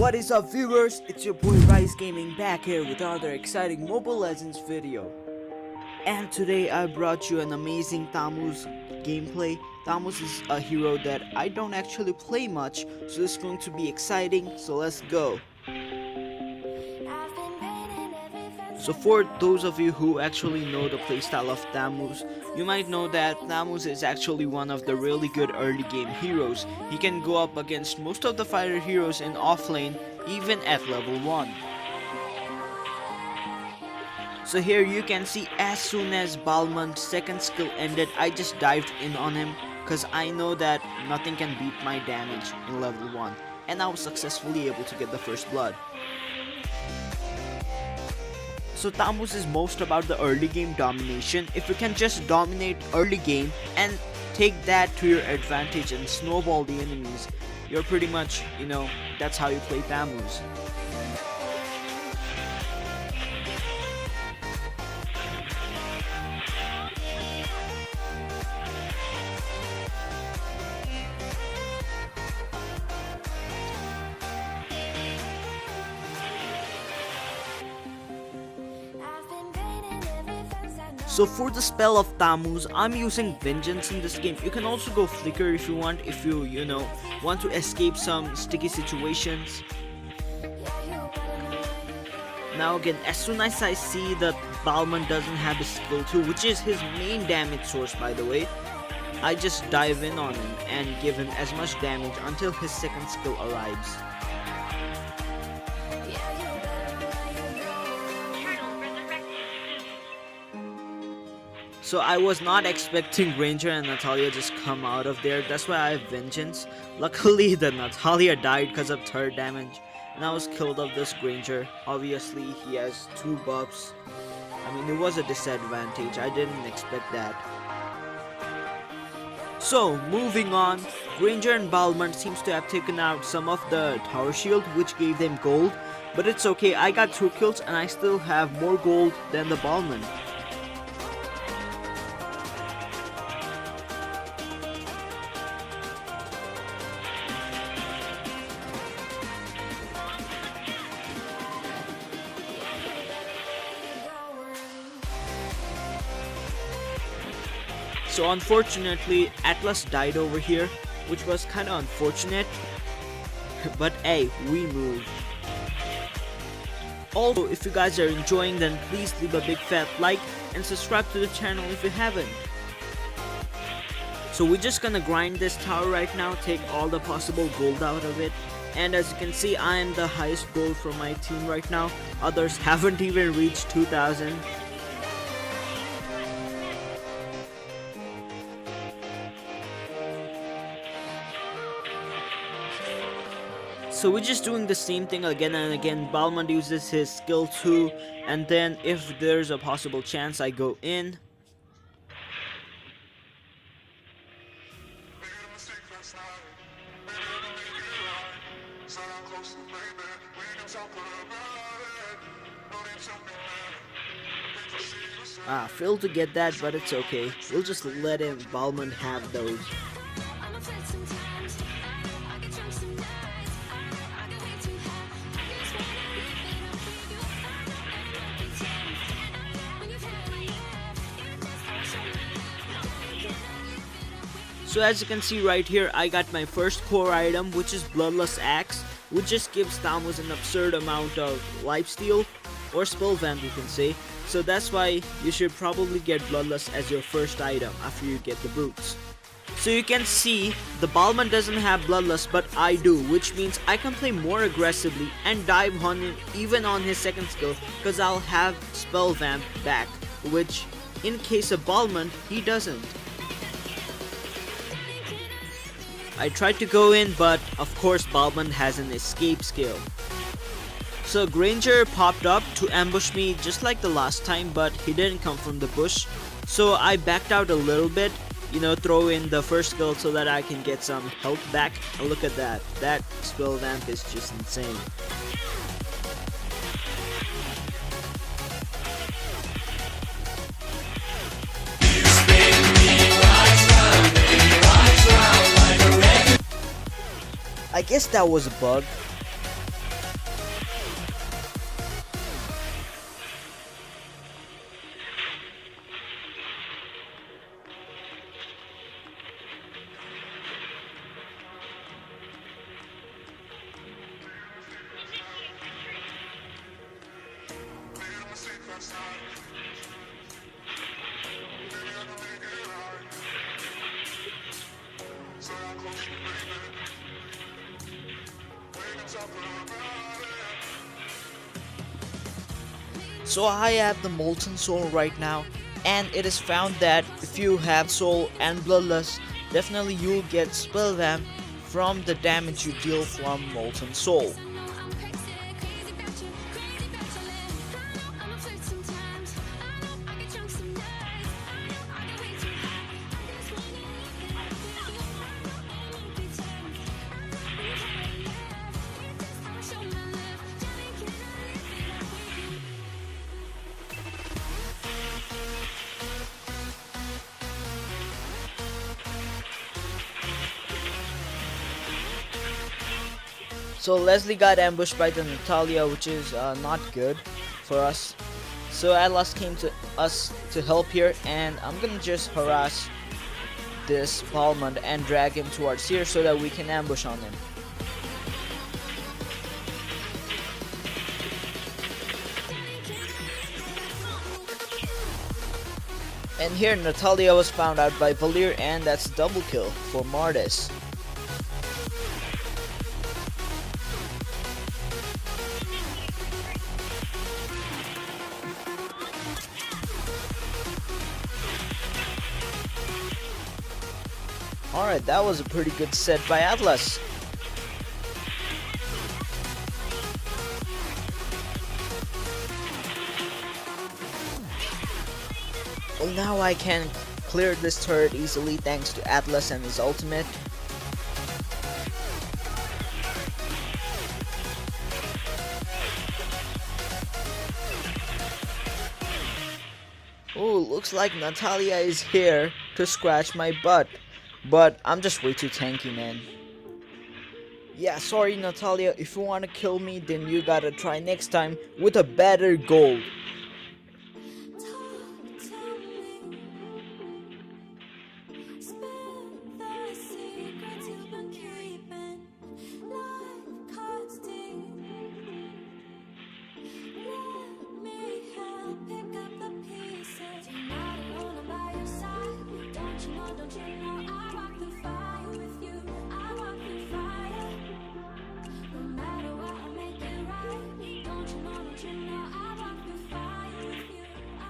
What is up, viewers? It's your boy Rice Gaming back here with another exciting Mobile Legends video. And today I brought you an amazing Thamuz gameplay. Thamuz is a hero that I don't actually play much, so it's going to be exciting, so let's go. So for those of you who actually know the playstyle of Thamuz, you might know that Thamuz is actually one of the really good early game heroes. He can go up against most of the fighter heroes in offlane, even at level 1. So here you can see as soon as Balmond's second skill ended, I just dived in on him, cause I know that nothing can beat my damage in level 1, and I was successfully able to get the first blood. So Thamuz is most about the early game domination. If you can just dominate early game and take that to your advantage and snowball the enemies, you're pretty much, that's how you play Thamuz. So for the spell of Thamuz, I'm using Vengeance in this game. You can also go Flicker if you want, if you want to escape some sticky situations. Now again, as soon as I see that Balmond doesn't have his skill 2, which is his main damage source by the way, I just dive in on him and give him as much damage until his second skill arrives. So I was not expecting Ranger and Natalia just come out of there. That's why I have Vengeance. Luckily the Natalia died because of third damage, and I was killed of this Ranger. Obviously he has 2 buffs. I mean, it was a disadvantage. I didn't expect that. So moving on, Ranger and Balmond seems to have taken out some of the tower shield, which gave them gold. But it's okay, I got 2 kills and I still have more gold than the Balmond. So unfortunately, Atlas died over here, which was kinda unfortunate, but hey, we moved. Also, if you guys are enjoying, then please leave a big fat like and subscribe to the channel if you haven't. So we're just gonna grind this tower right now, take all the possible gold out of it. And as you can see, I am the highest gold from my team right now. Others haven't even reached 2,000. So we're just doing the same thing again and again. Balmond uses his skill 2, and then if there's a possible chance, I go in. Failed to get that, but it's okay. We'll just let Balmond have those. So as you can see right here, I got my first core item, which is Bloodlust Axe, which just gives Thamuz an absurd amount of lifesteal, or spell vamp you can say. So that's why you should probably get Bloodlust as your first item after you get the boots. So you can see the Balmond doesn't have Bloodlust, but I do, which means I can play more aggressively and dive on him even on his second skill, because I'll have spell vamp back, which in case of Balmond, he doesn't. I tried to go in, but of course Balmond has an escape skill. So Granger popped up to ambush me just like the last time, but he didn't come from the bush. So I backed out a little bit, throw in the first skill so that I can get some health back. And look at that. That spell vamp is just insane. I guess that was a bug. So I have the Molten Soul right now, and it is found that if you have Soul and Bloodlust, definitely you'll get Spell Vamp from the damage you deal from Molten Soul. So Leslie got ambushed by the Natalia, which is not good for us. So Atlas came to us to help here, and I'm gonna just harass this Balmond and drag him towards here so that we can ambush on him. And here Natalia was found out by Valir, and that's double kill for Martis. Alright, that was a pretty good set by Atlas. Well, now I can clear this turret easily thanks to Atlas and his ultimate. Oh, looks like Natalia is here to scratch my butt. But I'm just way too tanky, man. Yeah, sorry Natalia, if you wanna kill me, then you gotta try next time with a better gold.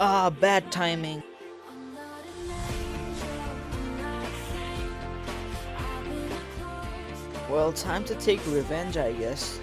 Ah, bad timing. Well, time to take revenge, I guess.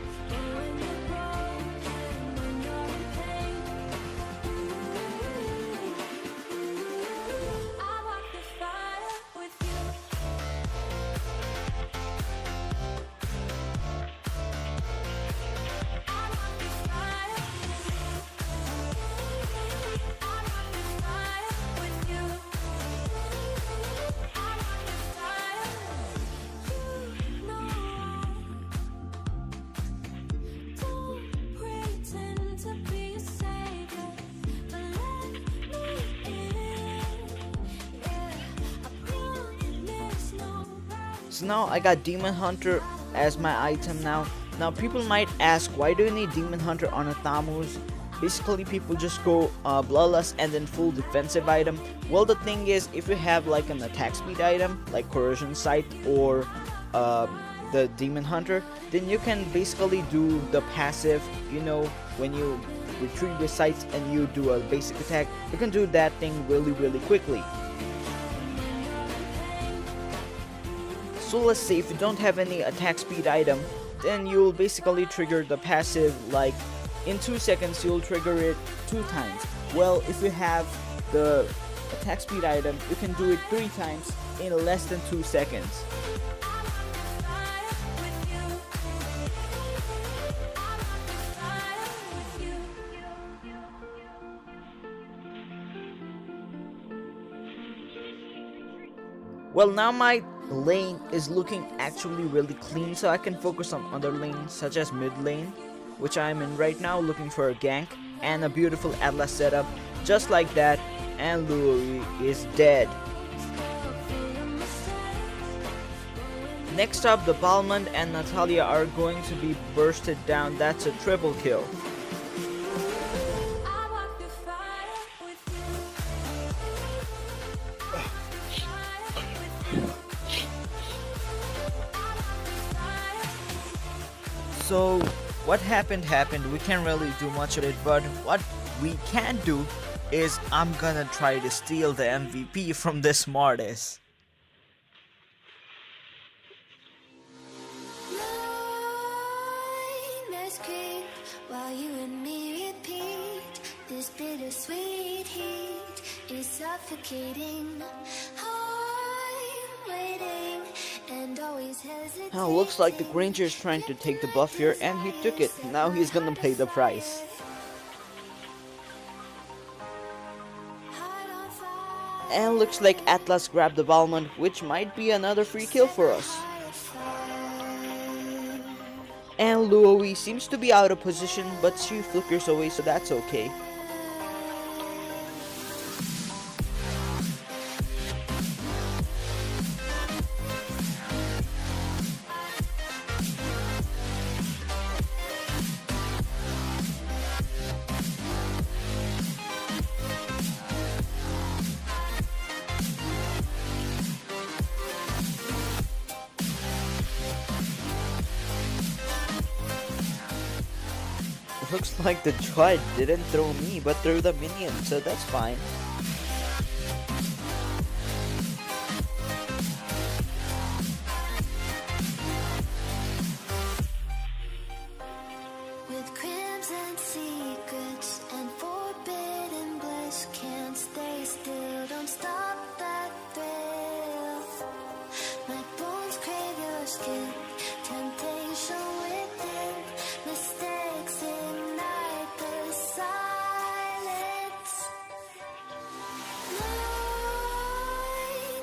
So now I got Demon Hunter as my item now. Now people might ask, why do you need Demon Hunter on a Thamuz? Basically people just go Bloodlust and then full defensive item. Well, the thing is, if you have like an attack speed item like Corrosion Sight or the Demon Hunter, then you can basically do the passive, you know, when you retrieve your sights and you do a basic attack, you can do that thing really quickly. So let's say if you don't have any attack speed item, then you'll basically trigger the passive, like in 2 seconds you'll trigger it 2 times. Well, if you have the attack speed item, you can do it 3 times in less than 2 seconds. Well, now my lane is looking actually really clean, so I can focus on other lanes such as mid lane, which I am in right now, looking for a gank and a beautiful Atlas setup just like that, and Louis is dead. Next up, the Balmond and Natalia are going to be bursted down. That's a triple kill. So what happened, we can't really do much of it, but what we can do is I'm gonna try to steal the MVP from this Martis. While you and me repeat, this bittersweet heat is suffocating. I'm waiting and always hesitating. Now looks like the Granger is trying to take the buff here, and he took it. Now he's gonna pay the price. And looks like Atlas grabbed the Balmond, which might be another free kill for us. And Luoi seems to be out of position, but she flickers away, so that's okay. Looks like the Druid didn't throw me, but threw the minion, so that's fine. With crimson secrets and forbidden bliss, can't stay still, don't stop that thrill. My bones crave your skin, temptation within, mistakes ignite the silence.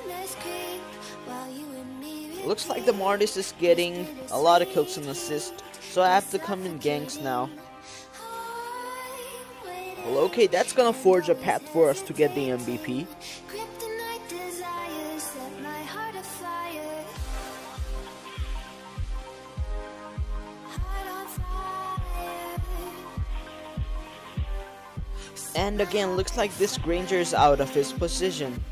Nightmares creep while you and me. Looks like the Martis is getting a lot of kills and assists, so I have to come in ganks now. Well, okay, that's gonna forge a path for us to get the MVP. Kryptonite desires set my heart afire. Heart on fire. And again, looks like this Granger is out of his position.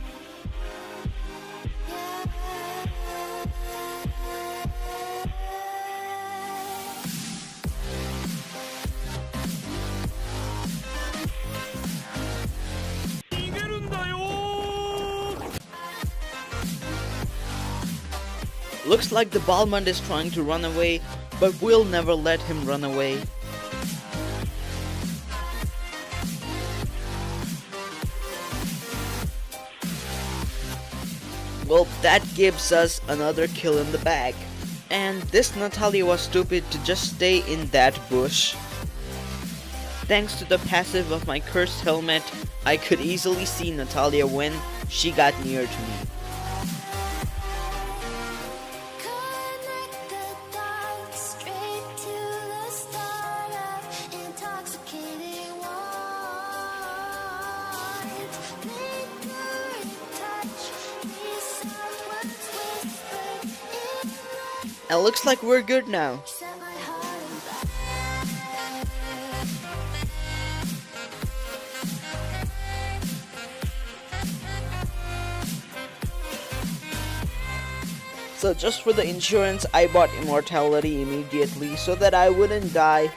Looks like the Balmond is trying to run away, but we'll never let him run away. Well, that gives us another kill in the bag. And this Natalia was stupid to just stay in that bush. Thanks to the passive of my cursed helmet, I could easily see Natalia when she got near to me. Connect the dots straight to the start of intoxicating wine. Lingering touch, these soft words whispered in my And looks like we're good now. set my heart on fire. So just for the insurance, I bought immortality immediately so that I wouldn't die.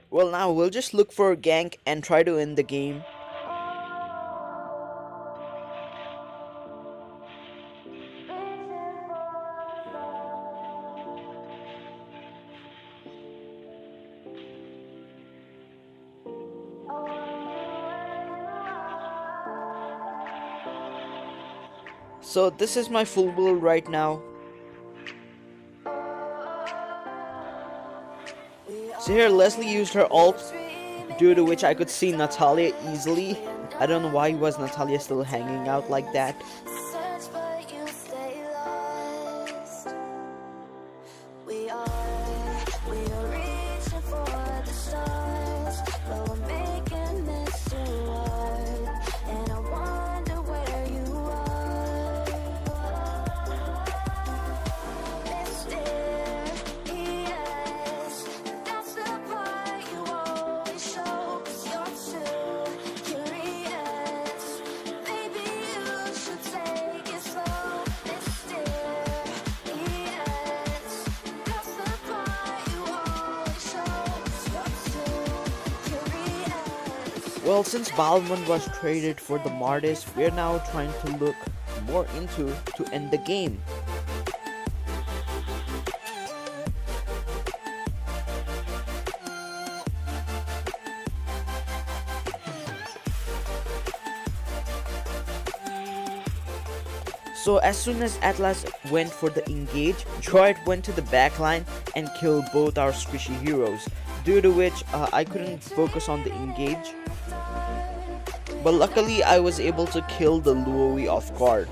Well, now we'll just look for a gank and try to end the game. So this is my full build right now. So here Leslie used her ult, due to which I could see Natalia easily. I don't know why was Natalia still hanging out like that. Search but you stay lost. We are reaching for the stars, but we're making this too hard. And I wonder where you Well, since Balman was traded for the Martis, we are now trying to look more into to end the game. So as soon as Atlas went for the engage, Droid went to the backline and killed both our squishy heroes, due to which I couldn't focus on the engage. But luckily I was able to kill the Luoi off guard.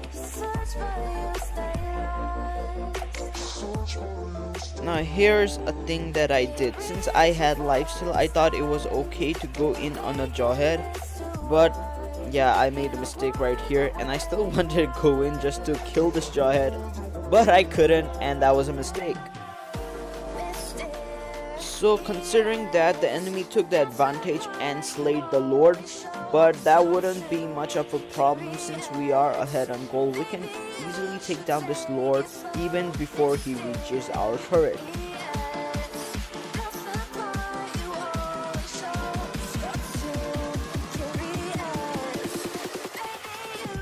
Now here's a thing that I did. Since I had lifesteal, I thought it was okay to go in on a Jawhead, but yeah, I made a mistake right here, and I still wanted to go in just to kill this Jawhead, but I couldn't, and that was a mistake. So considering that, the enemy took the advantage and slayed the Lord, but that wouldn't be much of a problem since we are ahead on goal. We can easily take down this Lord even before he reaches our turret.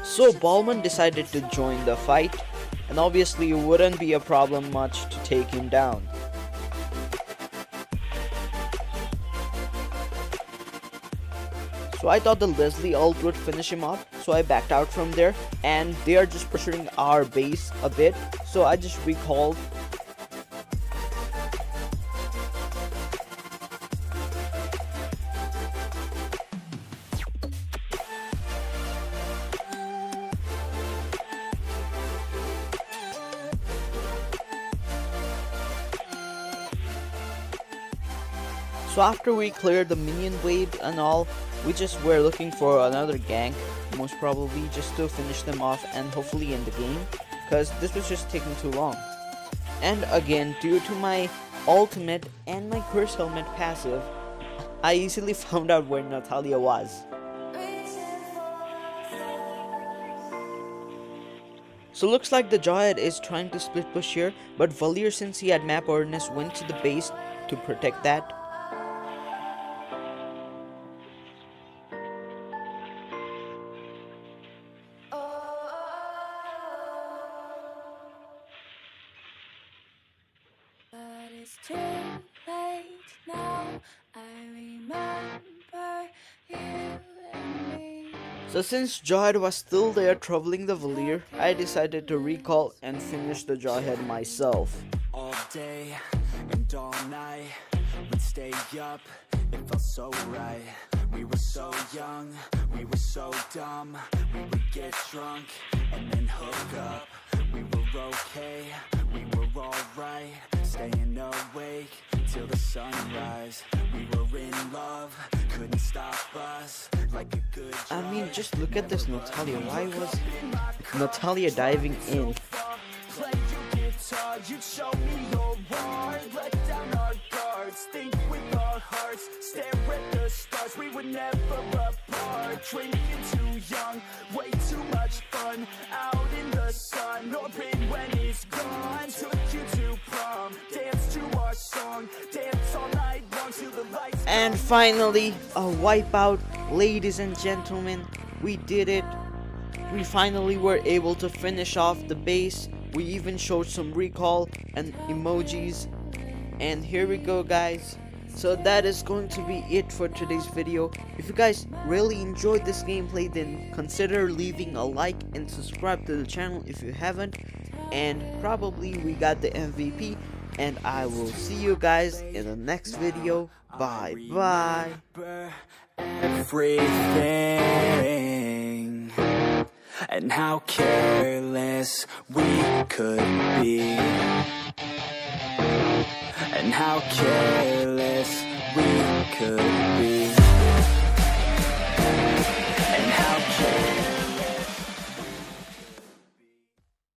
So Balman decided to join the fight, and obviously it wouldn't be a problem much to take him down. So I thought the Leslie ult would finish him off, so I backed out from there, and they are just pressuring our base a bit, so I just recalled. So after we cleared the minion wave and all, we just were looking for another gank, most probably just to finish them off and hopefully end the game, because this was just taking too long. And again, due to my ultimate and my curse helmet passive, I easily found out where Natalia was. So looks like the Jawhead is trying to split push here, but Valier, since he had map awareness, went to the base to protect that. It's too late now. I remember you and me. So since Jawhead was still there troubling the Valier, I decided to recall and finish the Jawhead myself. All day and all night, we'd stay up, it felt so right. We were so young, we were so dumb. We would get drunk and then hook up. We were okay, we were alright. Staying awake till the sunrise. We were in love, couldn't stop us. Like a good I mean, just look at this Natalia. Why was Natalia diving in? Play your guitar, you show me your heart. Let down our guards, think with our hearts. Stare at the stars, we were never apart. Drinking too young, way too much fun. Out in the sun, orbit when it's gone. Took you to prom, dance to our song. Dance all night long till the lights. And finally, a wipeout. Ladies and gentlemen, we did it. We finally were able to finish off the base. We even showed some recall and emojis. And here we go, guys. So that is going to be it for today's video. If you guys really enjoyed this gameplay, then consider leaving a like and subscribe to the channel if you haven't. And probably we got the MVP. And I will see you guys in the next video. Bye bye. Everything, and how careless we could be, and how careless we could be.